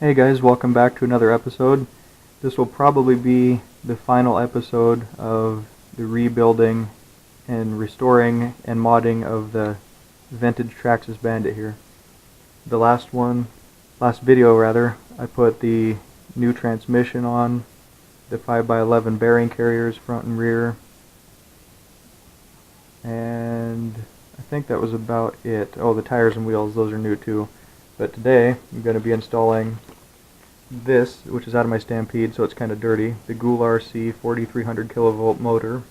Hey guys, welcome back to another episode. This will probably be the final episode of the rebuilding and restoring and modding of the vintage Traxxas Bandit here. The last video, I put the new transmission on, the 5x11 bearing carriers front and rear, and I think that was about it. Oh, the tires and wheels, those are new too. But today I'm going to be installing this, which is out of my Stampede, so it's kind of dirty. The Ghoul RC 4300 kilovolt motor.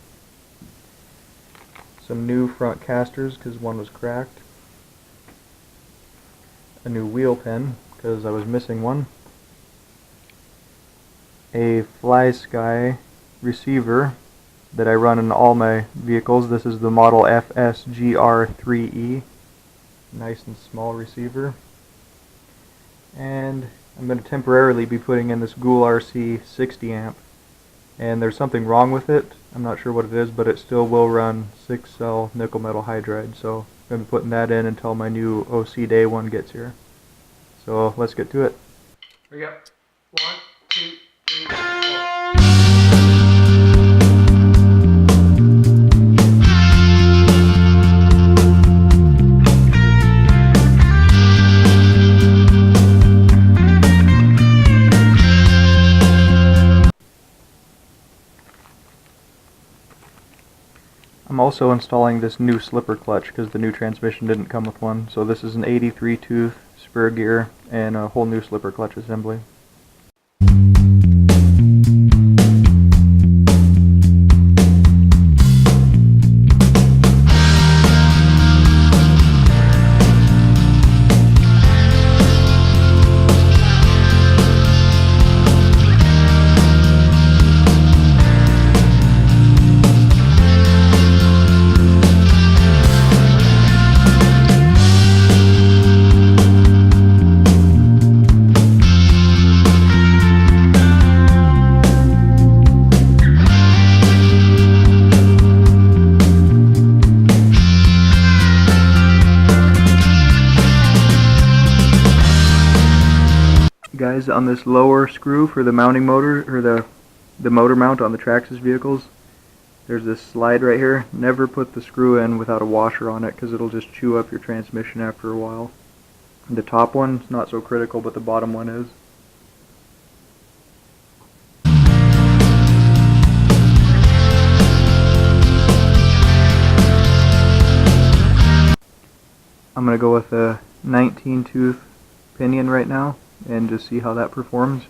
Some new front casters because one was cracked. A new wheel pin because I was missing one. A Fly Sky receiver that I run in all my vehicles. This is the model FSGR3E. Nice and small receiver. And I'm going to temporarily be putting in this Ghoul RC 60 amp. And there's something wrong with it. I'm not sure what it is, but it still will run 6-cell nickel metal hydride. So I'm going to be putting that in until my new OC Day one gets here. So let's get to it. Here we go. 1, 2, 3, 4. I'm also installing this new slipper clutch because the new transmission didn't come with one. So this is an 83 tooth spur gear and a whole new slipper clutch assembly. Guys, on this lower screw for the mounting motor, or the motor mount on the Traxxas vehicles, there's this slide right here. Never put the screw in without a washer on it because it'll just chew up your transmission after a while. The top one's not so critical, but the bottom one is. I'm going to go with a 19 tooth pinion right now and just see how that performs.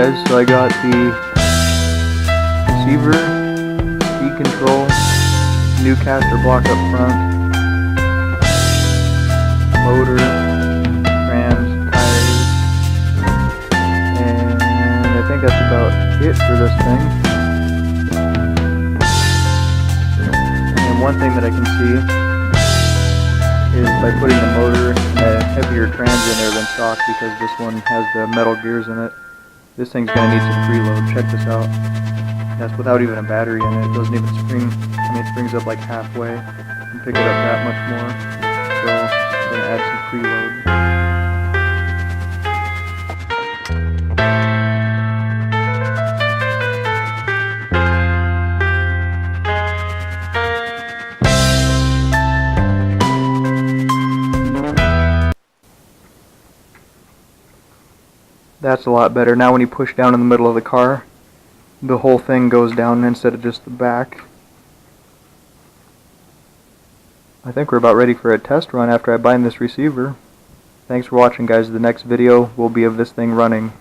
guys, so I got the receiver, speed control, new caster block up front, motor, trans, tires, and I think that's about it for this thing. And one thing that I can see is by putting the motor and a heavier trans in there than stock, because this one has the metal gears in it, this thing's going to need some preload. Check this out. That's without even a battery in it. It doesn't even spring. I mean, it springs up like halfway and pick it up that much more. So I'm going to add some preload. That's a lot better. Now when you push down in the middle of the car, the whole thing goes down instead of just the back. I think we're about ready for a test run after I bind this receiver. Thanks for watching, guys. The next video will be of this thing running.